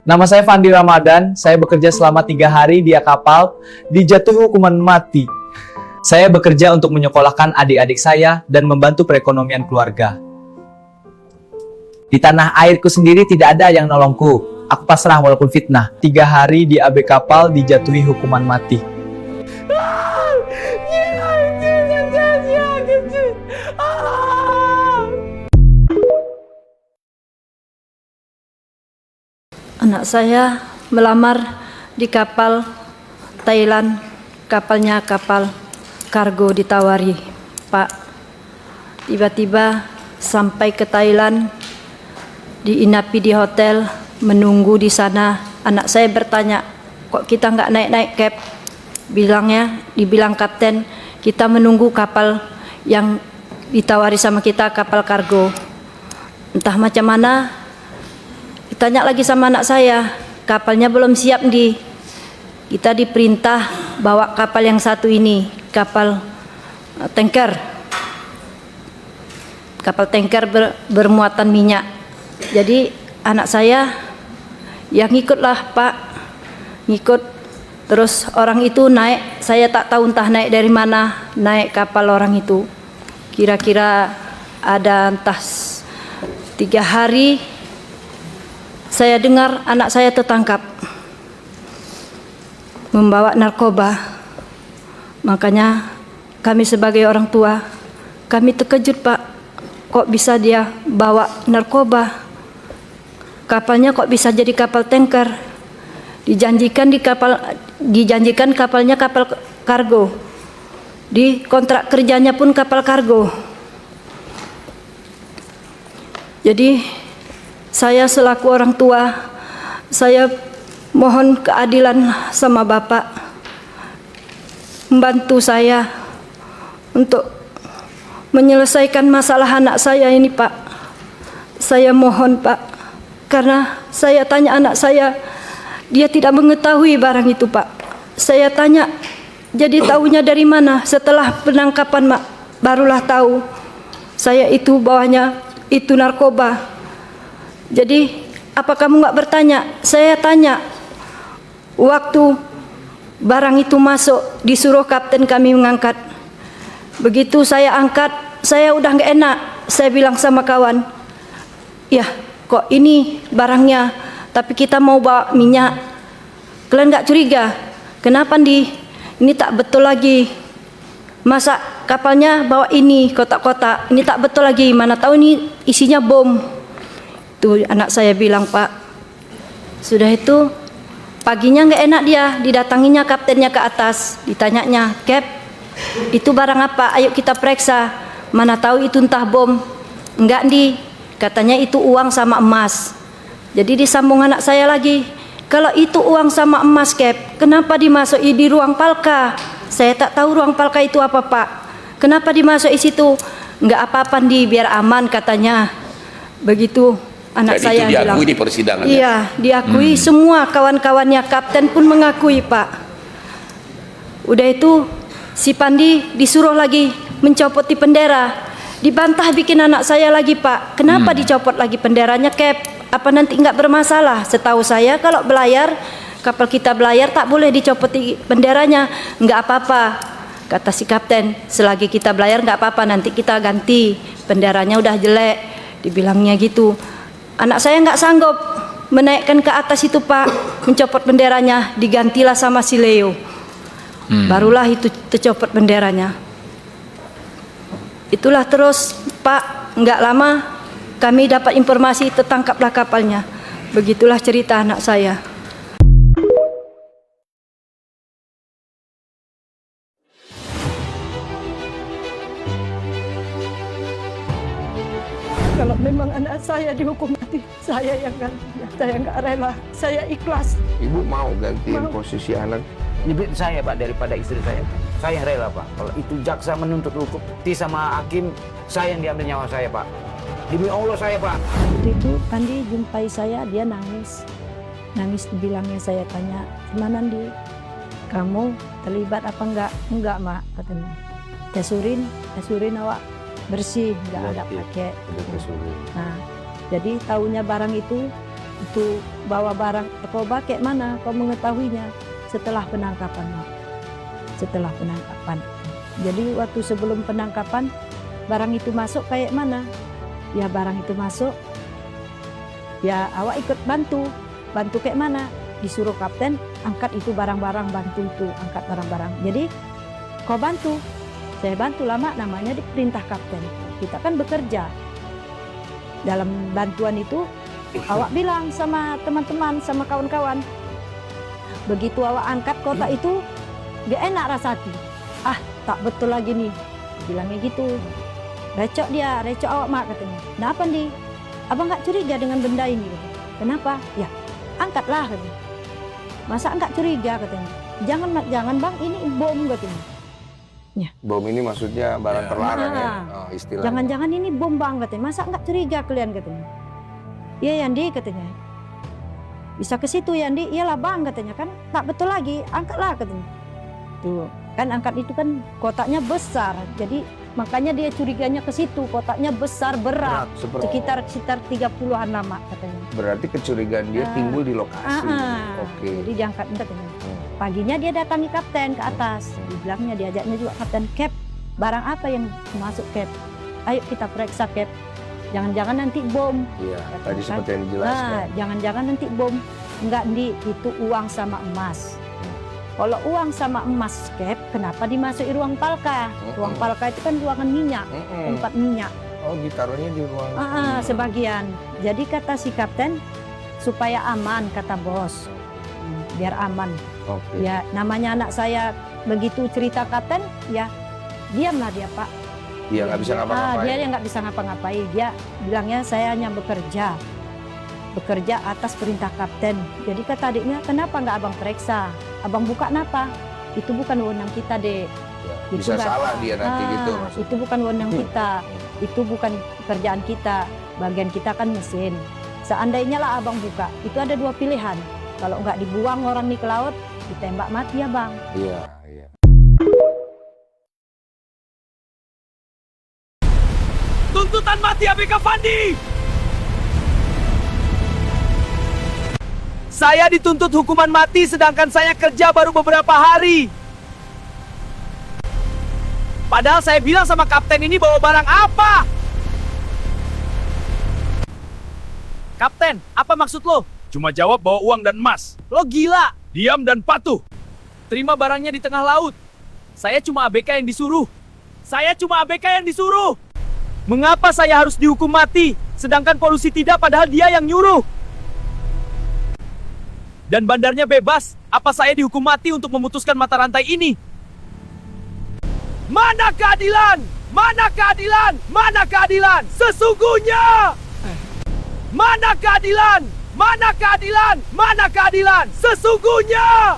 Nama saya Fandi Ramadan, saya bekerja selama 3 hari di kapal, dijatuhi hukuman mati. Saya bekerja untuk menyekolahkan adik-adik saya dan membantu perekonomian keluarga. Di tanah airku sendiri tidak ada yang nolongku. Aku pasrah walaupun fitnah. 3 hari di AB kapal dijatuhi hukuman mati. Anak saya melamar di kapal Thailand, kapalnya kapal kargo ditawari, Pak. Tiba-tiba sampai ke Thailand, diinapi di hotel, menunggu di sana. Anak saya bertanya, kok kita nggak naik-naik cab? Dibilang kapten, kita menunggu kapal yang ditawari sama kita, kapal kargo. Entah macam mana. Tanya lagi sama anak saya, kapalnya belum siap kita diperintah bawa kapal yang satu ini, kapal tanker bermuatan minyak. Jadi anak saya yang ngikutlah, Pak, ngikut. Terus orang itu naik, saya tak tahu entah naik dari mana, naik kapal orang itu. Kira-kira ada entah 3 hari. Saya dengar anak saya tertangkap membawa narkoba. Makanya kami sebagai orang tua, kami terkejut, Pak. Kok bisa dia bawa narkoba? Kapalnya kok bisa jadi kapal tanker? Dijanjikan kapalnya kapal kargo. Di kontrak kerjanya pun kapal kargo. Jadi saya selaku orang tua, saya mohon keadilan sama Bapak, membantu saya untuk menyelesaikan masalah anak saya ini, Pak. Saya mohon, Pak, karena saya tanya anak saya, dia tidak mengetahui barang itu, Pak. Saya tanya, jadi tahunya dari mana? Setelah penangkapan, Mak, barulah tahu saya itu bawahnya itu narkoba. Jadi apa kamu nggak bertanya? Saya tanya, waktu barang itu masuk disuruh kapten kami mengangkat. Begitu saya angkat, saya udah nggak enak. Saya bilang sama kawan, ya kok ini barangnya, tapi kita mau bawa minyak. Kalian nggak curiga? Kenapa ini tak betul lagi? Masa kapalnya bawa ini kotak-kotak, ini tak betul lagi. Mana tahu ini isinya bom. Tuh anak saya bilang, Pak. Sudah itu paginya nggak enak dia, didatanginya kaptennya ke atas, ditanyanya, Cap, itu barang apa? Ayo kita periksa. Mana tahu itu entah bom. Enggak, katanya itu uang sama emas. Jadi disambung anak saya lagi, kalau itu uang sama emas, Cap, kenapa dimasuki di ruang palka? Saya tak tahu ruang palka itu apa, Pak. Kenapa dimasuki situ? Enggak apa-apa, biar aman katanya. Begitu. Anak dan saya itu diakui bilang, di persidangan. iya, diakui. Semua kawan-kawannya, kapten pun mengakui, Pak. Udah itu si Pandi disuruh lagi mencopot di bendera. Dibantah bikin anak saya lagi, Pak. Kenapa dicopot lagi benderanya, Cap? Apa nanti nggak bermasalah? Setahu saya kalau belayar, kapal kita belayar tak boleh dicopot di benderanya. Nggak apa-apa, kata si kapten. Selagi kita belayar nggak apa-apa, nanti kita ganti. Benderanya udah jelek, dibilangnya gitu. Anak saya nggak sanggup menaikkan ke atas itu, Pak, mencopot benderanya, digantilah sama si Leo. Barulah itu tercopot benderanya. Itulah terus, Pak, nggak lama kami dapat informasi tertangkaplah kapalnya. Begitulah cerita anak saya. Kalau memang anak saya dihukum mati, saya yang ganti. Saya nggak rela, saya ikhlas. Ibu mau gantiin posisi anak? Lebih saya, Pak, daripada istri saya. Saya rela, Pak. Kalau itu jaksa menuntut hukum, sama hakim, saya yang diambil nyawa saya, Pak. Demi Allah saya, Pak. Waktu itu Andi jumpai saya, dia nangis. Nangis dibilangnya, saya tanya, gimana Andi? Kamu terlibat apa enggak? Enggak, Mak, katanya. Tesurin awak bersih, nggak ada pakai. Nah, jadi tahunya barang itu Itu bawa barang narkoba kayak mana kau mengetahuinya? Setelah penangkapan. Setelah penangkapan. Jadi waktu sebelum penangkapan barang itu masuk kayak mana? Ya barang itu masuk, ya awak ikut bantu. Bantu kayak mana? Disuruh kapten angkat itu barang-barang, bantu itu angkat barang-barang. Jadi kau bantu, saya bantu lama, namanya diperintah kapten. Kita kan bekerja. Dalam bantuan itu awak bilang sama teman-teman, sama kawan-kawan, begitu awak angkat kotak itu gak enak rasa hati. Ah tak betul lagi nih, bilangnya gitu. Recok dia, recok awak mak katanya. Kenapa nih? Abang gak curiga dengan benda ini? Kenapa? Ya angkatlah katanya. Masa enggak curiga katanya? Jangan bang, ini bom katanya. Ya. Bom ini maksudnya barang terlarang ya, istilahnya. Jangan-jangan ini bom bang katanya. Masa enggak curiga kalian katanya? Iya Yandi katanya. Bisa ke situ Yandi? Iyalah bang katanya kan. Tak betul lagi, angkatlah katanya. Tuh kan angkat itu kan kotaknya besar, jadi makanya dia curiganya ke situ. Kotaknya besar, berat, sekitar 30-an lama katanya. Berarti kecurigaan dia timbul di lokasi. Oke. Jadi diangkat katanya. Paginya dia datangi kapten ke atas. Dibilangnya, diajaknya juga kapten, Cap, barang apa yang masuk Cap? Ayo kita periksa Cap. Jangan-jangan nanti bom. Iya, katanya, tadi kan? seperti yang dijelaskan. Jangan-jangan nanti bom. Enggak, itu uang sama emas. Kalau uang sama emas Cap, kenapa dimasuki ruang palka? Ruang palka itu kan ruangan minyak, tempat minyak. Oh, ditaruhnya di ruang sebagian. Jadi kata si kapten, supaya aman kata bos, biar aman. Oke. Ya namanya anak saya begitu cerita kapten, ya diamlah dia Pak. Dia nggak bisa ngapa-ngapain. Dia yang nggak bisa ngapa-ngapain. Dia bilangnya saya hanya bekerja atas perintah kapten. Jadi kata adiknya, kenapa nggak abang periksa? Abang buka kenapa? Itu bukan wewenang kita dek. Ya, Itu bisa salah dia nanti gitu. Itu bukan wewenang kita. Itu bukan pekerjaan kita. Bagian kita kan mesin. Seandainya lah abang buka, itu ada dua pilihan. Kalau nggak dibuang orang nih ke laut, ditembak mati ya bang. Iya, iya. Tuntutan mati ABK Fandi! Saya dituntut hukuman mati sedangkan saya kerja baru beberapa hari. Padahal saya bilang sama kapten ini bawa barang apa? Kapten, apa maksud lo? Cuma jawab bawa uang dan emas. Lo gila! Diam dan patuh. Terima barangnya di tengah laut. Saya cuma ABK yang disuruh. Mengapa saya harus dihukum mati, sedangkan polusi tidak padahal dia yang nyuruh? Dan bandarnya bebas, apa saya dihukum mati untuk memutuskan mata rantai ini? Mana keadilan? Mana keadilan? Mana keadilan? Sesungguhnya! Mana keadilan? Mana keadilan? Mana keadilan? Sesungguhnya!